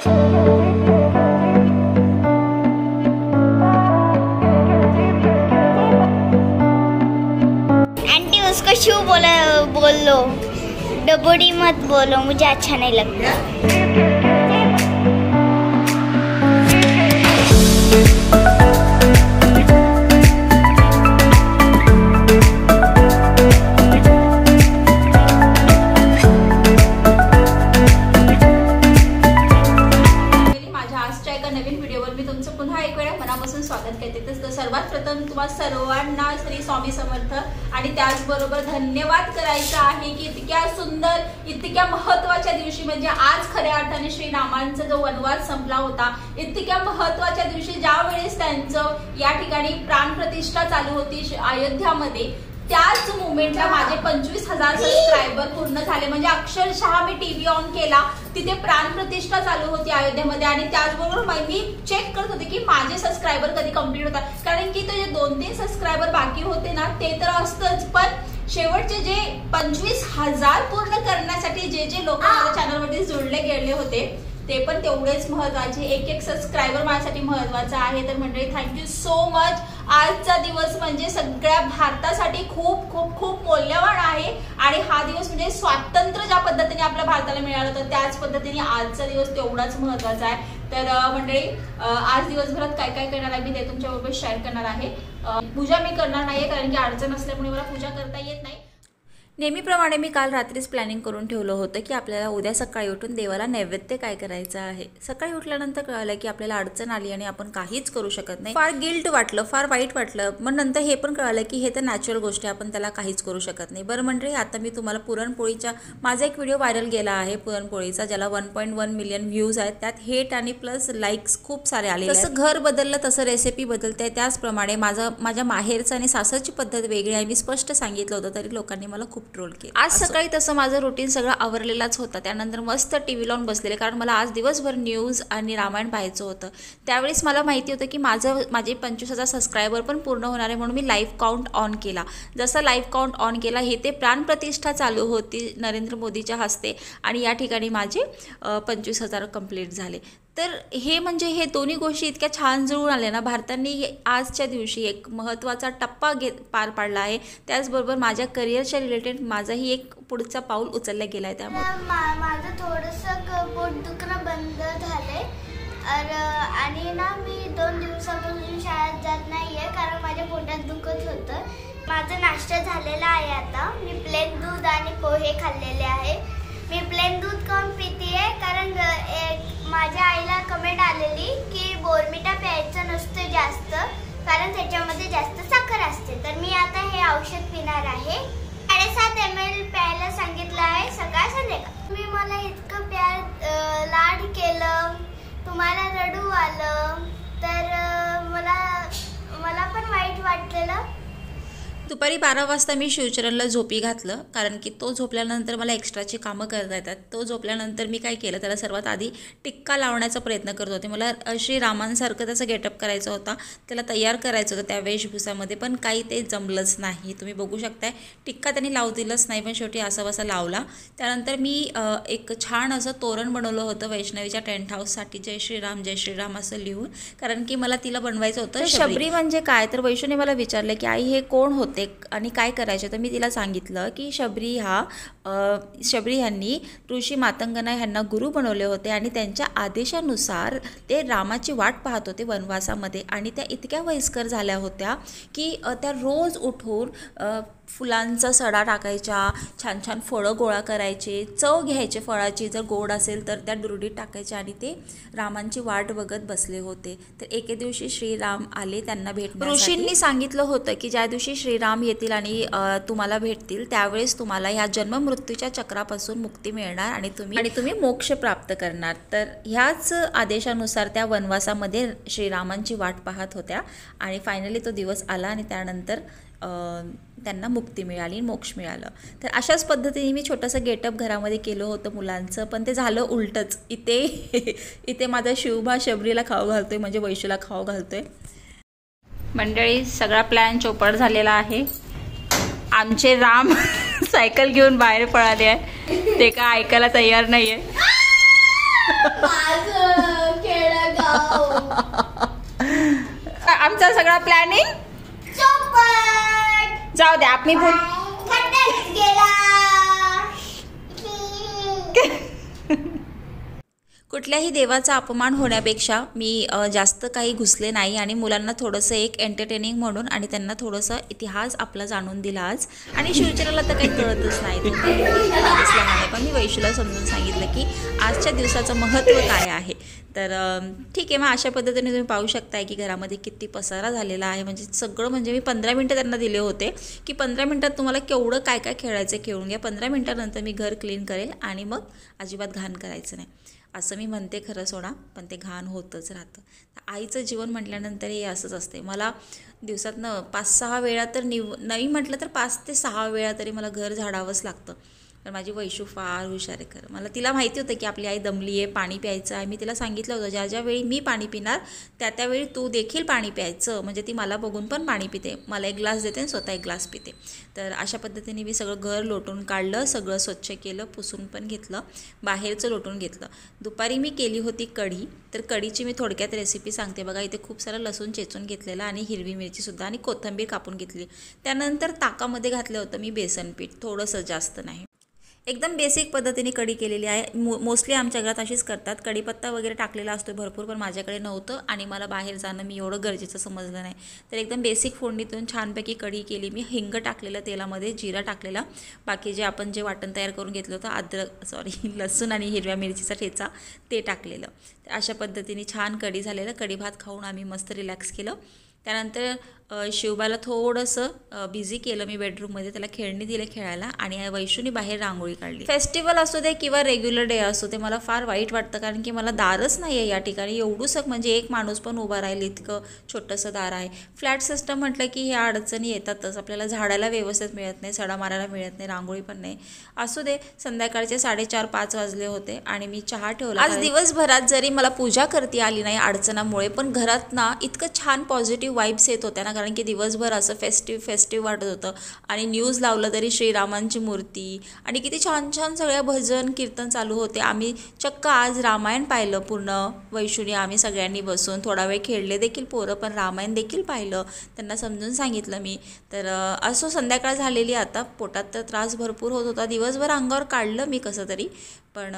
Aunty उसको shoe बोल low, डबोडी मत बोलो, मुझे अच्छा नहीं लगता। स्वागत करते। तर सर्वात प्रथम तुम्हाला सर्वांना श्री स्वामी समर्थ आणि त्याचबरोबर धन्यवाद करायचा आहे की इतक्या सुंदर इतक्या महत्त्वाच्या दिवशी म्हणजे आज खऱ्या अर्थाने श्रीरामांचा जो वनवास संपला होता, इतक्या महत्त्वाच्या दिवशी ज्या वेळेस त्यांचं या ठिकाणी प्राणप्रतिष्ठा चालू होती अयोध्यामध्ये, त्याच मोमेंटला माझे 25,000 सबस्क्रायबर पूर्ण झाले। म्हणजे अक्षरशः मी टीव्ही ऑन केला, तिथे प्राणप्रतिष्ठा चालू होती अयोध्येमध्ये आणि त्याचबरोबर मी चेक करत होते की माझे सबस्क्रायबर कधी कंप्लीट होतात, कारण की ते जे 2-3 सबस्क्रायबर बाकी होते ना ते तर असतच, पण शेवटचे जे 25,000 पूर्ण करण्यासाठी जे जे लोक माझ्या चॅनलवरती जोडले गेले होते ते पण तेवढेच महत्त्वाचे। एक सबस्क्रायबर माझ्यासाठी महत्त्वाचा आहे। तर मंडळी थँक्यू सो मच। आजचा दिवस म्हणजे सगळ्या भारतासाठी खूप खूप खूप मौल्यवान आहे आणि हा दिवस म्हणजे स्वातंत्र्य ज्या पद्धतीने आपल्या भारताला मिळालं होतं त्याच पद्धतीने आजचा दिवस तेवढाच महत्त्वाचा आहे। तर मंडळी आज दिवसभरात काय काय करणार आहे मी ते तुमच्याबरोबर शेअर करणार आहे। पूजा मी करणार नाहीये कारण की अडचण असल्यामुळे मला पूजा करता येत नाही। नेहमीप्रमाणे मी काल रात्रीच प्लॅनिंग करून ठेवलं होतं की आपल्याला उद्या सकाळी उठून देवाला नैवेद्य काय करायचं आहे। सकाळी उठल्यानंतर कळालं की आपल्याला अडचण आली आणि आपण काहीच करू शकत नाही। फार गिल्ट वाटलं, फार वाईट वाटलं। मग नंतर हे पण कळालं की हे तर नॅचरल गोष्टी, आपण त्याला काहीच करू शकत नाही। बरं मंडळी, आता मी तुम्हाला पुरणपोळीच्या माझा एक व्हिडिओ व्हायरल गेला आहे पुरणपोळीचा, ज्याला 1.1 मिलियन व्ह्यूज आहेत। त्यात हेट आणि प्लस लाईक्स खूप सारे आले। जसं घर बदललं तसं रेसिपी बदलते, त्याचप्रमाणे माझ्या माहेरचं आणि सासरची पद्धत वेगळी आहे। मी स्पष्ट सांगितलं होतं तरी लोकांनी मला खूप ट्रोल केलं। आज सकाळी तसं माझं रुटीन सगळं आवरलेलाच होता। त्यानंतर मस्त टीव्ही लावून बसलेले, कारण मला आज दिवसभर न्यूज आणि रामायण पाहायचं होतं। त्यावेळेस मला माहिती होतं की माझे 25,000 सबस्क्रायबर पण पूर्ण होणार आहे, म्हणून मी लाईव्ह काउंट ऑन केला। जसं लाईव्ह काउंट ऑन केला हे ते प्राणप्रतिष्ठा चालू होती नरेंद्र मोदीच्या हस्ते आणि या ठिकाणी माझे 25,000 कंप्लीट झाले। तर हे म्हणजे हे दोन्ही गोष्टी इतक्या छान जुळून आल्या ना, भारताने आजच्या दिवशी एक महत्त्वाचा टप्पा पार पाडला आहे। त्याचबरोबर माझ्या करिअरच्या रिलेटेड माझाही एक पुढचा पाऊल उचलला गेला आहे। त्यामुळे माझं थोडंसं पोट दुखणं बंद झालंय आणि ना मी 2 दिवसापासून शाळेत जात नाहीये कारण माझ्या पोटात दुखत होतं। माझा नाश्ता झालेला आहे। आता मी प्लेन दूध आणि पोहे खाल्लेले आहे। मी प्लेन दूध काऊन पितेय कारण माझ्या आईला कमेंट आलेली की बोर्मिटा प्यायचं नसतं जास्त, कारण त्याच्यामध्ये जास्त साखर असते। तर मी आता हे औषध पिणार आहे। 7.5 ml प्यायला सांगितलं आहे सकाळ संध्याकाळ। तुम्ही मला इतकं लाड केलं, तुम्हाला रडू आलं तर मला पण वाईट वाटलेलं। दुपारी 12 वाजता मी शिवचरणला झोपी घातलं, कारण की तो झोपल्यानंतर मला एक्स्ट्राची कामं करता येतात। तो झोपल्यानंतर मी काय केलं, त्याला सर्वात आधी टिक्का लावण्याचा प्रयत्न करत होते। मला श्रीरामांसारखं त्याचं गेटअप करायचं होता, त्याला तयार करायचं होतं त्या वेशभूषामध्ये, पण काही ते जमलंच नाही। तुम्ही बघू शकताय टिक्का त्यांनी लावू दिलंच नाही, पण शेवटी असा वसा लावला। त्यानंतर मी एक छान असं तोरण बनवलं होतं वैष्णवीच्या टेंट हाऊससाठी, जय श्रीराम असं लिहून, कारण की मला तिला बनवायचं होतं। शबरी म्हणजे काय, तर वैष्णवीने मला विचारलं की आई हे कोण होते आणि काय करायचे, तर मी तिला सांगितलं की शबरी ह्यांनी ऋषी मातंगना ह्यांना गुरु बनवले होते आणि त्यांच्या आदेशानुसार ते रामाची वाट पाहत होते वनवासामध्ये। आणि त्या इतक्या वयस्कर झाल्या होत्या की त्या रोज उठून फुलांचा सडा टाकायच्या, छान छान फळं गोळा करायचे, चव घ्यायचे फळाची, जर गोड असेल तर त्या दुरडीत टाकायचे आणि ते रामांची वाट बघत बसले होते। तर एके दिवशी श्रीराम आले त्यांना भेटण्यासाठी। ऋषींनी सांगितलं होतं की ज्या दिवशी श्रीराम येतील आणि तुम्हाला भेटतील त्यावेळेस तुम्हाला ह्या जन्म मृत्यूच्या चक्रापासून मुक्ती मिळणार आणि तुम्ही मोक्ष प्राप्त करणार। तर ह्याच आदेशानुसार त्या वनवासामध्ये श्रीरामांची वाट पाहत होत्या आणि फायनली तो दिवस आला आणि त्यानंतर त्यांना मुक्ती मिळाली, मोक्ष मिळालं। तर अशाच पद्धतीने मी छोटंसं गेटअप घरामध्ये केलं होतं मुलांचं, पण ते झालं उलटंच। इथे माझा शिवभा शबरीला खाऊ घालतोय, म्हणजे वैशूला खाऊ घालतोय। मंडळी सगळा प्लॅन चौपट झालेला आहे। आमचे राम सायकल घेऊन बाहेर पळाले आहे, ते का ऐकायला तयार नाहीये। आमचा सगळा प्लॅनिंग चौपट जाऊ द्या. मी बोल खड्ड्यात गेला. कुठल्याही देवाचा अपमान होण्यापेक्षा मी जास्त काही घुसले नाही आणि मुलांना थोडंसं एक एंटरटेनिंग म्हणून आणि त्यांना थोडंसं इतिहास आपला जाणून दिला आज. आणि शिवचराला तर काही कळतच नाही असल्यामुळे पण मी वैशूला समजून सांगितलं की आजच्या दिवसाचं महत्त्व काय आहे. तर ठीक आहे, मग अशा पद्धतीने तुम्ही पाहू शकताय की घरामध्ये किती पसारा झालेला आहे. म्हणजे सगळं म्हणजे मी 15 मिनटं त्यांना दिले होते की 15 मिनटात तुम्हाला केवढं काय काय खेळायचं खेळून घ्या. 15 मिनटानंतर मी घर क्लीन करेल आणि मग अजिबात घाण करायचं नाही असं मी म्हणते खरं सोडा, पण ते घाण होतच राहतं. आईचं जीवन म्हटल्यानंतर हे असंच असते. मला दिवसातनं 5-6 वेळा तर नाही म्हटलं तर 5 ते 6 वेळा तरी मला घर झाडावंच लागतं. तर माझी वैशू फार हुशार आहे खरं. मला तिला माहिती होतं की आपली आई दमली आहे, पाणी प्यायचं आहे. मी तिला सांगितलं होतं ज्या ज्यावेळी मी पाणी पिणार त्यावेळी तू देखील पाणी प्यायचं. म्हणजे ती मला बघून पण पाणी पिते, मला एक ग्लास देते आणि स्वतः एक ग्लास पिते. तर अशा पद्धतीने मी सगळं घर लोटून काढलं, सगळं स्वच्छ केलं, पुसून पण घेतलं, बाहेरचं लोटून घेतलं. दुपारी मी केली होती कढी. तर कढीची मी थोडक्यात रेसिपी सांगते बघा. इथे खूप सारं लसूण चेचून घेतलेलं आणि हिरवी मिरचीसुद्धा आणि कोथिंबीर कापून घेतली. त्यानंतर ताकामध्ये घातलं होतं मी बेसन पीठ, थोडंसं जास्त नाही. एकदम बेसिक पद्धतीने कढी केलेली आहे. मोस्टली आमच्या घरात अशीच करतात. कढीपत्ता वगैरे टाकलेला असतो भरपूर, पण माझ्याकडे नव्हतं आणि मला बाहेर जाणं मी एवढं गरजेचं समजलं नाही. तर एकदम बेसिक फोडणीतून छानपैकी कढी केली मी. हिंग टाकलेलं तेलामध्ये, जिरा टाकलेला, बाकी जे आपण जे वाटण तयार करून घेतलं होतं लसूण आणि हिरव्या मिरचीचा ठेचा ते टाकलेलं. तर अशा पद्धतीने छान कढी झालेलं. कढी भात खाऊन आम्ही मस्त रिलॅक्स केलं. त्यानंतर शिवबाला थोडंसं बिझी केलं मी बेडरूममध्ये, त्याला खेळणी दिले खेळायला आणि वैशूनी बाहेर रांगोळी काढली. फेस्टिवल असू दे किंवा रेग्युलर डे असू दे, मला फार वाईट वाटतं कारण की मला दारच नाही आहे या ठिकाणी. एवढंसं म्हणजे एक माणूस पण उभा राहील इतकं छोटंसं दार आहे. फ्लॅट सिस्टम म्हटलं की ह्या अडचणी येतातच. आपल्याला झाडाला व्यवस्थित मिळत नाही, सडा मारायला मिळत नाही, रांगोळी पण नाही. असू दे, संध्याकाळचे 4:30-5 वाजले होते आणि मी चहा ठेवला. आज दिवसभरात जरी मला पूजा करता आली नाही अडचणामुळे, पण घरात ना इतकं छान पॉझिटिव्ह वाईब्स येत होत्या ना, कारण की दिवसभर असं फेस्टिव्ह वाटत होतं. आणि न्यूज लावलं तरी श्रीरामांची मूर्ती आणि किती छान छान सगळ्या भजन कीर्तन चालू होते. आम्ही चक्क आज रामायण पाहिलं पूर्ण वैशूने आम्ही सगळ्यांनी बसून. थोडा वेळ खेळले देखील पोरं, पण रामायण देखील पाहिलं, त्यांना समजून सांगितलं मी. तर असं संध्याकाळ झालेली आता. पोटात तर त्रास भरपूर होत होता. दिवसभर अंगावर काढलं मी कसं तरी, पण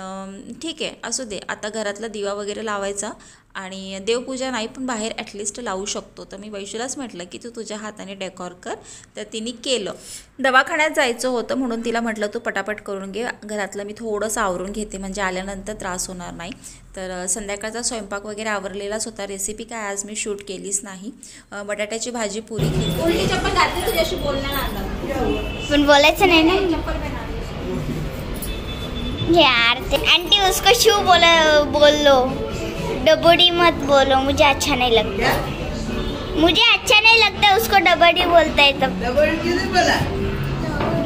ठीक आहे असू दे. आता घरातला दिवा वगैरे लावायचा आणि देवपूजा नाही पण बाहेर ॲटलिस्ट लावू शकतो. तर मी वैशूलाच म्हटलं की तू तुझ्या हाताने डेकॉर कर. तर तिने केलं. दवाखान्यात जायचं होतं म्हणून तिला म्हटलं तू पटापट करून घे, घरातलं मी थोडंसं आवरून घेते म्हणजे आल्यानंतर त्रास होणार नाही. तर संध्याकाळचा स्वयंपाक वगैरे आवरलेलाच होता. रेसिपी काय आज मी शूट केलीच नाही. बटाट्याची भाजी पुरी केली. तुझ्याशी पण बोलायचं नाही ना यार. आंटी उसको शू बोलो, डबडी मत बोलो, मुझे अच्छा नहीं लगता. मुझे अच्छा नहीं लगता उसको डबडी बोलता है तब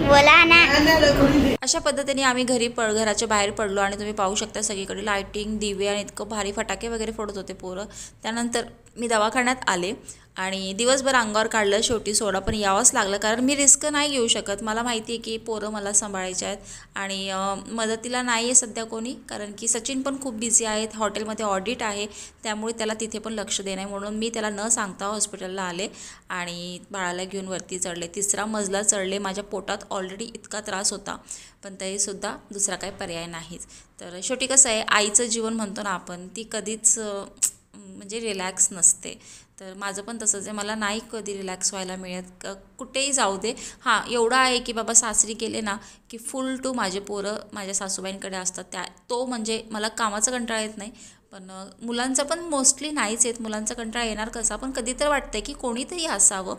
बोला ना. अशा पद्धतीने आम्ही घराच्या बाहेर पडलो आणि तुम्ही पाहू शकता सगळीकडे लाईटिंग, दिवे आणि इतकं भारी फटाके वगैरे फोडत होते पोरं. त्यानंतर मी दवाखान्यात आले आणि दिवसभर अंगावर काढलं. शेवटी सोडा पण यावंच लागलं कारण मी रिस्क नाही घेऊ शकत. मला माहिती आहे की पोरं मला सांभाळायचे आहेत आणि मदतीला नाही आहे सध्या कोणी, कारण की सचिन पण खूप बिझी आहेत. हॉटेलमध्ये ऑडिट आहे त्यामुळे त्याला तिथे पण लक्ष देणं आहे. म्हणून मी त्याला न सांगता हॉस्पिटलला आले आणि बाळाला घेऊन वरती चढले. 3रा मजला चढले. माझ्या पोटात ऑलरेडी इतका त्रास होता पण तरीसुद्धा दुसरा काही पर्याय नाहीच. तर शेवटी कसं आहे, आईचं जीवन म्हणतो ना आपण, ती कधीच म्हणजे रिलॅक्स नसते. तर माझं पण तसंच आहे. मला नाही कधी रिलॅक्स व्हायला मिळत, कुठेही जाऊ दे. हां एवढं आहे की बाबा सासरी गेले ना की फुल टू माझे पोरं माझ्या सासूबाईंकडे असतात. तो म्हणजे मला कामाचा कंटाळा येत नाही, पण मुलांचा पण मोस्टली नाहीच येत. मुलांचा कंटाळा येणार कसा, पण कधी तर वाटतं की कोणीतरी असावं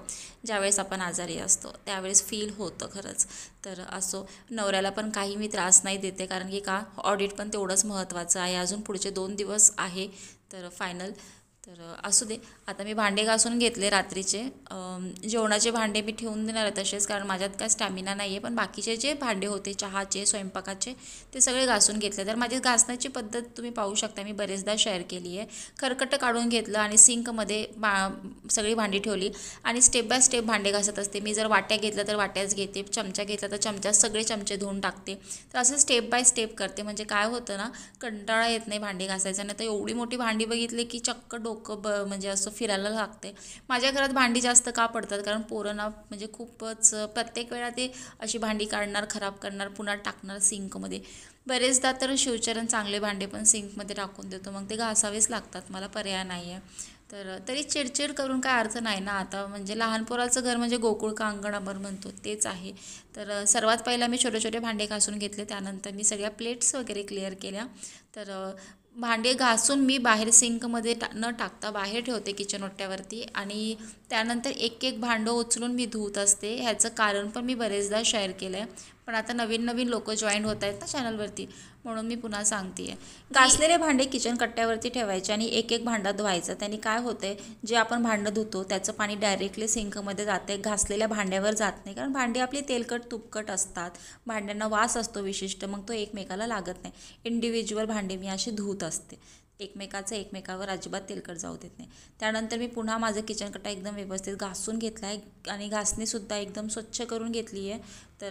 ज्यावेळेस आपण आजारी असतो त्यावेळेस फील होतं खरंच. तर असो, नवऱ्याला पण काही मी त्रास नाही देते कारण की का ऑडिट पण तेवढंच महत्त्वाचं आहे. अजून पुढचे 2 दिवस आहे तर फायनल. तर असू दे. आता मी भांडे घासून घेतले रात्रीचे. जेवणाचे भांडे मी ठेवून देणार आहे तसेच, कारण माझ्यात काय स्टॅमिना नाही आहे. पण बाकीचे जे भांडे होते चहाचे, स्वयंपाकाचे, ते सगळे घासून घेतले. तर माझी घासण्याची पद्धत तुम्ही पाहू शकता, मी बरेचदा शेअर केली आहे. खरकटं काढून घेतलं आणि सिंकमध्ये सगळी भांडी ठेवली आणि स्टेप बाय स्टेप भांडे घासत असते. मी जर वाट्या घेतलं तर वाट्याच घेते, चमचा घेतला तर चमचा, सगळे चमचे धुवून टाकते. तर असं स्टेप बाय स्टेप करते म्हणजे काय होतं ना, कंटाळा येत नाही भांडी घासायचा. नाही तर एवढी मोठी भांडी बघितली की चक्क डोकं म्हणजे असं फिरायला लागते. माझ्या घरात भांडी जास्त का पडतात कारण पोरांना म्हणजे खूपच प्रत्येक वेळा ते अशी भांडी काढणार, खराब करणार, पुन्हा टाकणार सिंकमध्ये. बरेचदा तर शिवचरण चांगले भांडे पण सिंकमध्ये टाकून देतो, मग ते घासावेच लागतात, मला पर्याय नाही आहे. तर तरी चिडचिड करून काय अर्थ नाही ना. आता म्हणजे लहान पोराचं घर म्हणजे गोकुळ का अंगण आपण म्हणतो तेच आहे. तर सर्वात पहिला मी छोटे छोटे भांडे घासून घेतले, त्यानंतर मी सगळ्या प्लेट्स वगैरे क्लिअर केल्या. तर भांडे घासून मी बाहेर सिंकमध्ये न टाकता बाहेर ठेवते किचन ओट्यावरती, आणि त्यानंतर एक एक भांडं उचलून मी धुत असते. ह्याचं कारण पण मी बरेचदा शेअर केलं आहे, पण आता नवीन नवीन लोक जॉईन होत आहेत ना चॅनलवरती, म्हणून मी पुन्हा सांगते आहे. घासलेले भांडे किचन कट्ट्यावरती ठेवायचे आणि एक एक भांडं धुवायचं. त्यांनी काय होतं आहे, जे आपण भांडं धुतो त्याचं पाणी डायरेक्टली सिंकमध्ये जाते, घासलेल्या भांड्यावर जात नाही. कारण भांडी आपली तेलकट तुपकट असतात, भांड्यांना वास असतो विशिष्ट, मग तो एकमेकाला लागत नाही. इंडिव्हिज्युअल भांडे मी अशी धुत असते, एकमेकावर अजिबात तेलकट जाऊ देत नाही. त्यानंतर मी पुन्हा माझं किचन कट्टा एकदम व्यवस्थित घासून घेतला आहे आणि घासणीसुद्धा एकदम स्वच्छ करून घेतली आहे. तर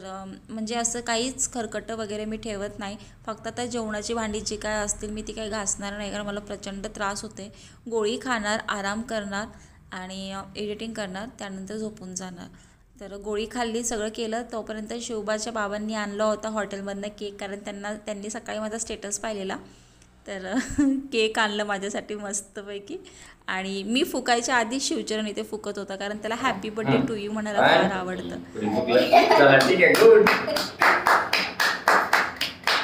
म्हणजे असं काहीच खरकटं वगैरे मी ठेवत नाही. फक्त आता जेवणाची भांडी जी काय असतील मी ती काही घासणार नाही, कारण मला प्रचंड त्रास होते. गोळी खाणार, आराम करणार आणि एडिटिंग करणार, त्यानंतर झोपून जाणार. तर गोळी खाल्ली, सगळं केलं. तोपर्यंत शिवबाच्या बाबांनी आणला होता हॉटेलमधनं केक, कारण त्यांनी सकाळी माझा स्टेटस पाहिलेला. तर केक आणलं माझ्यासाठी मस्तपैकी, आणि मी फुकायच्या आधी शिवचरण इथे फुकत होता, कारण त्याला हॅपी बर्थडे टू यू म्हणायला फार आवडतं.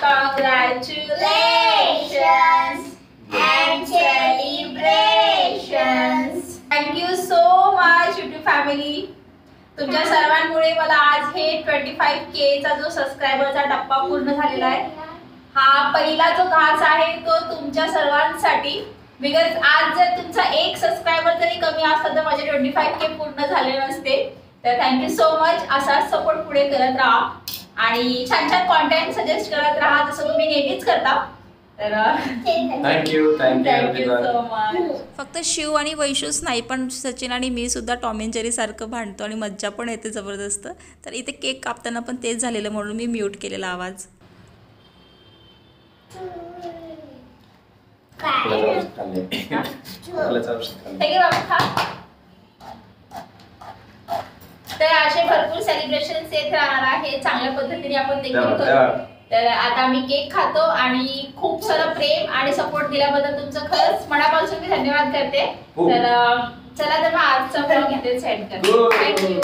Congratulations and celebrations. Thank you so much YouTube family. तुमच्या सर्वांमुळे मला आज हे 25K चा जो सबस्क्रायबरचा टप्पा पूर्ण झालेला आहे. हा पहिला जो घास आहे तो तुमच्या सर्वांसाठी, बिकॉज आज जर तुमचा एक सबस्क्रायबर जरी कमी असता तर माझे 25K पूर्ण झाले नसते. तर थँक्यू सो मच. असाच सपोर्ट पुढे करत राहा आणि छान छान कॉन्टेंट सजेस्ट करत राहा, जसं तुम्ही नेहमीच करता. तर थँक्यू सो मच. फक्त शिव आणि वैशूच नाही, पण सचिन आणि मी सुद्धा टॉम अँड जेरी सारखं भांडतो आणि मज्जा पण येते जबरदस्त. तर इथे केक कापताना पण तेच झालेलं, म्हणून मी म्यूट केलेला आवाज. तर असे भरपूर सेलिब्रेशन येत राहणार आहे, चांगल्या पद्धतीने आपण देखील करू. तर आता मी केक खातो आणि खूप सारं प्रेम आणि सपोर्ट दिल्याबद्दल तुमचं खरंच मनापासून मी धन्यवाद करते. तर चला तर मग आजचा व्लॉग इथेच एंड करते. थँक्यू.